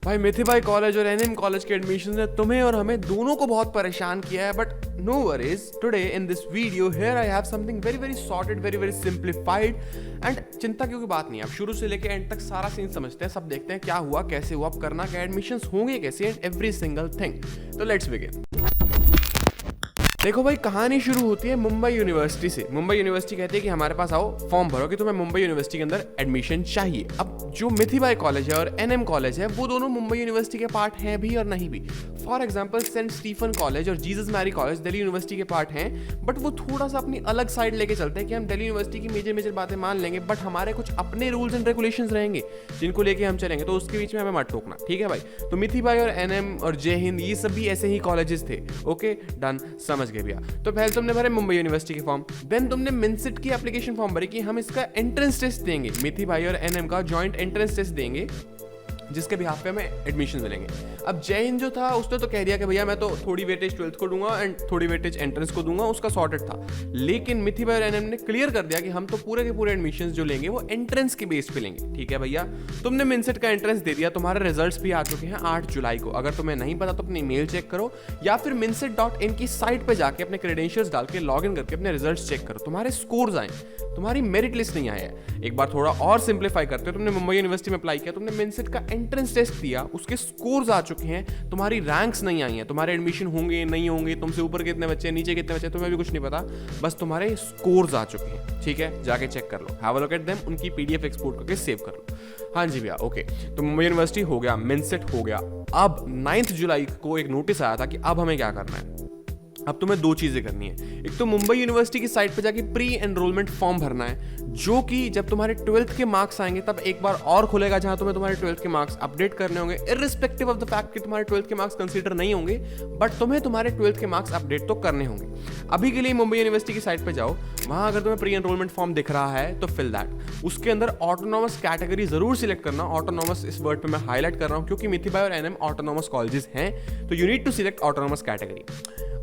भाई मिथिबाई कॉलेज और NM college के एडमिशन ने तुम्हें और हमें दोनों को बहुत परेशान किया है, but no worries, today in this video here I have something very very sorted, very very simplified and चिंता की कोई बात नहीं है। आप शुरू से लेकर एंड तक सारा सीन समझते हैं, सब देखते हैं क्या हुआ, कैसे हुआ, अब करना क्या, एडमिशंस होंगे कैसे एंड एवरी सिंगल थिंग। तो लेट्स बिगिन। देखो भाई, कहानी शुरू होती है मुंबई यूनिवर्सिटी से। मुंबई यूनिवर्सिटी कहती है कि हमारे पास आओ, फॉर्म भरो कि तुम्हें मुंबई यूनिवर्सिटी के अंदर एडमिशन चाहिए। अब जो मिथिबाई कॉलेज है और एनएम कॉलेज है वो दोनों मुंबई यूनिवर्सिटी के पार्ट हैं भी और नहीं भी। For example Saint Stephen college और Jesus Mary college Delhi university के पार्ट हैं, बट वो थोड़ा सा अपनी अलग साइड लेके चलते हैं कि हम दिल्ली यूनिवर्सिटी की मेजर बातें मान लेंगे, बट हमारे कुछ अपने रूल्स एंड रेगुलेशंस रहेंगे जिनको लेके हम चलेंगे, तो उसके बीच में हमें मत टोकना, ठीक है भाई। तो मिथिबाई और एनएम और जय हिंद ये सब भी ऐसे ही कॉलेजेस थे। ओके डन, समझ गए भैया। तो पहले तुमने भरे मुंबई यूनिवर्सिटी के फॉर्म, देन तुमने मिनसिट की एप्लीकेशन फॉर्म भरी कि हम इसका एंट्रेंस टेस्ट देंगे, मिथिबाई और एनएम का जॉइंट एंट्रेंस टेस्ट देंगे जिसके बिहाफ पे हमें एडमिशन मिलेंगे। अब जय हिंद जो था उसने तो कह दिया कि भैया मैं तो थोड़ी वेटेज 12th को दूंगा एंड थोड़ी वेटेज एंट्रेंस को दूंगा, उसका सॉर्टेड था। लेकिन मिथिबाई और एनएम ने क्लियर कर दिया कि हम तो पूरे के पूरे एडमिशंस जो लेंगे वो एंट्रेंस के बेस पे लेंगे, ठीक है भैया। तुमने मिनसेट का एंट्रेंस दे दिया, तुम्हारे रिजल्ट्स भी आ चुके हैं 8 जुलाई को। अगर तुम्हें नहीं पता तो अपनी मेल चेक करो या फिर mincet.in की साइट पे जाके अपने क्रेडेंशियल्स डाल के लॉग इन करके अपने रिजल्ट्स चेक करो, तुम्हारे स्कोर्स आए, तुम्हारी मेरिट लिस्ट नहीं आया है। एक बार थोड़ा और सिंप्लीफाई करते हो, तुमने मुंबई यूनिवर्सिटी में अप्लाई किया, तुमने मिनसेट का एंट्रेंस टेस्ट दिया, उसके स्कोर्स आ चुके हैं, तुम्हारी रैंक्स नहीं आई हैं, तुम्हारे एडमिशन होंगे नहीं होंगे, तुमसे ऊपर कितने बच्चे नीचे कितने बच्चे तुम्हें भी कुछ नहीं पता, बस तुम्हारे स्कोर्स आ चुके हैं, ठीक है। जाके चेक कर लो, have a look at them, उनकी पीडीएफ एक्सपोर्ट करके सेव कर लो। हाँ जी भैया, ओके। तो मुंबई यूनिवर्सिटी हो गया, मिनसेट हो गया। अब 9 जुलाई को एक नोटिस आया था कि अब हमें क्या करना है। अब तुम्हें दो चीजें करनी है। एक तो मुंबई यूनिवर्सिटी की साइट पे जाके प्री एनरोलमेंट फॉर्म भरना है, जो कि जब तुम्हारे 12th के मार्क्स आएंगे तब एक बार और खुलेगा, जहां तुम्हें तुम्हारे 12th के मार्क्स अपडेट करने होंगे, इररिस्पेक्टिव ऑफ द फैक्ट कि तुम्हारे 12th के मार्क्स कंसीडर नहीं होंगे, बट तुम्हें तुम्हारे 12th के मार्क्स अपडेट तो करने होंगे। अभी के लिए मुंबई यूनिवर्सिटी की साइट पे जाओ, वहां अगर तुम्हें प्री एनरोलमेंट फॉर्म दिख रहा है तो फिल दैट। उसके अंदर ऑटोनॉमस कैटेगरी जरूर सिलेक्ट करना। ऑटोनॉमस इस वर्ड पे मैं हाईलाइट कर रहा हूं क्योंकि मिथिबाई और एनएम ऑटोनॉमस कॉलेजेस हैं, तो you need to select autonomous category.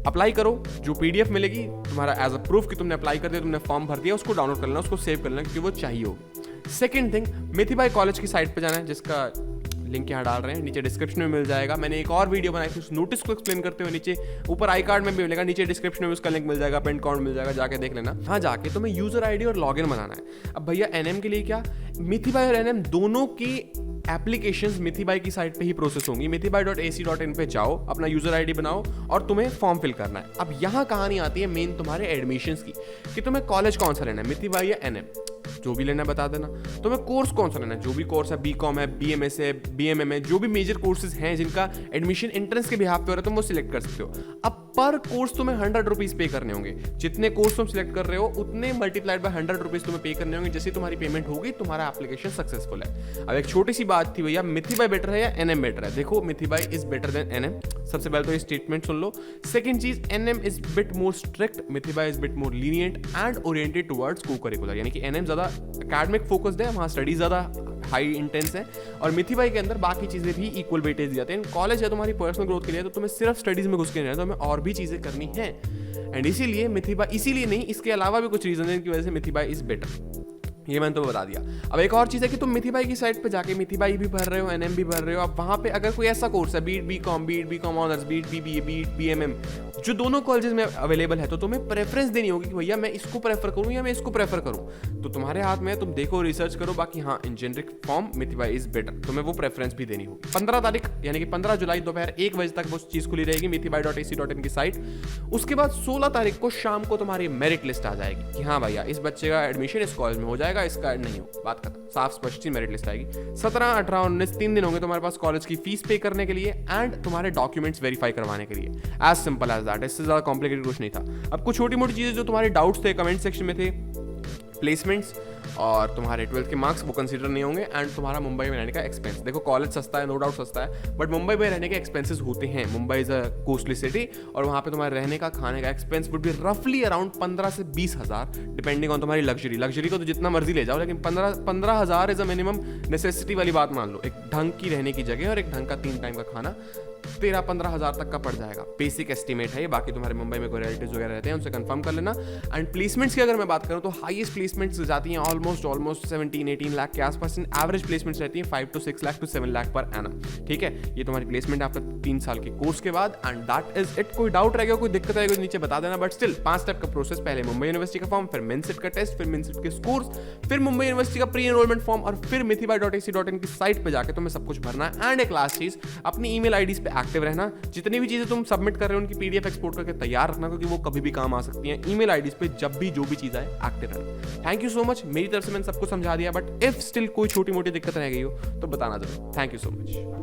Apply करो, जो पीडीएफ मिलेगी तुम्हारा एज अ प्रूफ कि तुमने अप्लाई कर दिया, तुमने फॉर्म भर दिया, उसको डाउनलोड कर लेना, उसको सेव कर लेना क्योंकि वो चाहिए होगी। सेकंड थिंग, मिथिबाई कॉलेज की साइट पे जाना है, जिसका लिंक यहाँ डाल रहे हैं, नीचे डिस्क्रिप्शन में मिल जाएगा। मैंने एक और वीडियो बनाई थी उस नोटिस को एक्सप्लेन करते हुए, नीचे ऊपर आई कार्ड में भी मिलेगा, नीचे डिस्क्रिप्शन में उसका लिंक मिल जाएगा, पेन कार्ड मिल जाएगा, जाके देख लेना। हाँ, जाके तुम्हें यूजर आईडी और लॉगिन बनाना है। अब भैया एनएम के लिए क्या, मिथिबाई और एनएम दोनों की एप्लीकेशंस मिथिबाई की साइट पे ही प्रोसेस होंगी। mithibai.ac.in पे जाओ, अपना यूजर आईडी बनाओ और तुम्हें फॉर्म फिल करना है। अब यहाँ कहानी आती है मेन तुम्हारे एडमिशंस की, कि तुम्हें कॉलेज कौन सा लेना है, मिथिबाई या एनएम, जो भी लेना है बता देना। तुम्हें कोर्स कौन सा लेना है, जो भी कोर्स है, बीकॉम है, बीएमएस है, बीएमएम है, जो भी मेजर कोर्सेज हैं जिनका एडमिशन एंट्रेंस के बिहाफ पे हो रहा है तुम वो सिलेक्ट कर सकते हो। अब पर कोर्स तुम्हें 100 रुपीज पे करने होंगे। जितने कोर्स तुम सिलेक्ट कर रहे हो उतने मल्टीप्लाइड बाय 100 रुपीज तुम्हें पे करने होंगे। जैसे तुम्हारी पेमेंट होगी तुम्हारा एप्लीकेशन सक्सेसफुल है। अब एक छोटी सी बात थी भैया, मिथिबाई बेटर है या एनएम बेटर है? देखो, Mithibai is better than NM. सबसे पहले तो ये स्टेटमेंट सुन लो। सेकंड चीज, NM is bit more strict, Mithibai is bit more lenient and oriented towards co curricular, यानी कि एनएम ज्यादा एकेडमिक फोकस्ड है, वहां स्टडी ज्यादा हाई इंटेंस है, और मिथिबाई के अंदर बाकी चीजें भी इक्वल वेटेज दिए जाते हैं। कॉलेज है तुम्हारी पर्सनल ग्रोथ के लिए, तो तुम्हें सिर्फ स्टडीज में घुस के नहीं रहना, तुम्हें और भी चीजें करनी है। एंड इसीलिए मिथिबाई, इसीलिए नहीं, इसके अलावा भी कुछ रीजन है जिनकी वजह से मिथिबाई इज बेटर, ये मैंने तो बता दिया। अब एक और चीज है कि तुम मिथिबाई की साइट पे जाके मिथिबाई भी भर रहे हो, एनएम भी भर रहे हो। अब वहां पे अगर कोई ऐसा कोर्स है, बीकॉम ऑनर्स, बीबीए, बीएमएम, जो दोनों कॉलेजेस में अवेलेबल है, तो तुम्हें प्रेफरेंस देनी होगी कि भैया मैं इसको प्रेफर करूं या मैं इसको प्रेफर करूं। तो तुम्हारे हाथ में, तुम देखो, रिसर्च करो, बाकी हाँ, इन जेनरिक फॉर्म मिथिबाई इज बेटर, तुम्हें वो प्रेफरेंस भी देनी होगी। 15 तारीख यानी कि 15 जुलाई दोपहर 1 बजे तक वो चीज खुली रहेगी, mithibai.ac.in की साइट। उसके बाद 16 तारीख को शाम को तुम्हारी मेरिट लिस्ट आ जाएगी कि हाँ भैया इस बच्चे का एडमिशन इस कॉलेज में हो जाएगा, इसका नहीं हो, बात खत्म, साफ स्पष्ट सी मेरिट लिस्ट आएगी। 17, 18, 19 3 दिन होंगे तुम्हारे पास कॉलेज की फीस पे करने के लिए एंड तुम्हारे डॉक्यूमेंट्स वेरीफाई करवाने के लिए। एज सिंपल एज दैट, इससे ज्यादा कॉम्प्लिकेटेड कुछ नहीं था। अब कुछ छोटी मोटी चीजें जो तुम्हारे डाउट्स थे कमेंट सेक्शन में थे, प्लेसमेंट्स और तुम्हारे 12th के मार्क्स वो कंसीडर नहीं होंगे, एंड तुम्हारा मुंबई में रहने का एक्सपेंस। देखो, कॉलेज सस्ता है, नो डाउट सस्ता है, बट मुंबई में रहने के एक्सपेंसेस होते हैं। Mumbai is a costly city और वहाँ पे तुम्हारे रहने का, खाने का एक्सपेंस वुड बी रफली अराउंड 15 से 20 हज़ार, डिपेंडिंग ऑन तुम्हारी लग्जरी को तो जितना मर्जी ले जाओ, लेकिन 15 हज़ार इज अ मिनिमम नेसेसिटी वाली बात मान लो। एक ढंग की रहने की जगह और एक ढंग का 3 टाइम का खाना, 13-15 हज़ार तक का पड़ जाएगा। बेसिक एस्टिमेट है ये, बाकी तुम्हारे मुंबई में कोई रिलेटिव्स वगैरह रहते हैं उनसे कंफर्म कर लेना। एंड प्लेसमेंट्स की अगर मैं बात करूँ तो हाईएस्ट प्लेसमेंट्स जाती हैं ऑलमोस्ट 17-18 लाख के आसपास। एवरेज प्लेसमेंट्स रहती हैं 5 to 6 lakh to 7 lakh per annum. ठीक है, ये तुम्हारी प्लेसमेंट आपका 3 साल के कोर्स के बाद। And that is it. कोई डाउट रहेगा, कोई दिक्कत रहेगी नीचे बता देना, बट स्टिल 5 स्टेप का प्रोसेस, पहले मुंबई यूनिवर्सिटी का फॉर्म, फिर मेंसिट का टेस्ट, फिर मेंसिट के स्कोर्स, फिर मुंबई यूनिवर्सिटी का प्री एनरोलमेंट फॉर्म, और फिर mithibai.ac.in की साइट पे जाके तुम्हें सब कुछ भरना है। एंड एक लास्ट चीज, अपनी ईमेल आईडीज पे एक्टिव रहना। जितनी भी चीजें तुम सबमिट कर रहे हो उनकी पीडीएफ एक्सपोर्ट करके तैयार रखना, क्योंकि वो कभी भी काम आ सकती हैं। ईमेल आईडीज पे जब भी जो भी चीज आए एक्टिव रहना। थैंक यू सो मच, मेरी तरफ से मैंने सबको समझा दिया, बट इफ स्टिल कोई छोटी मोटी दिक्कत रह गई हो तो बताना जरूर। Thank you so much.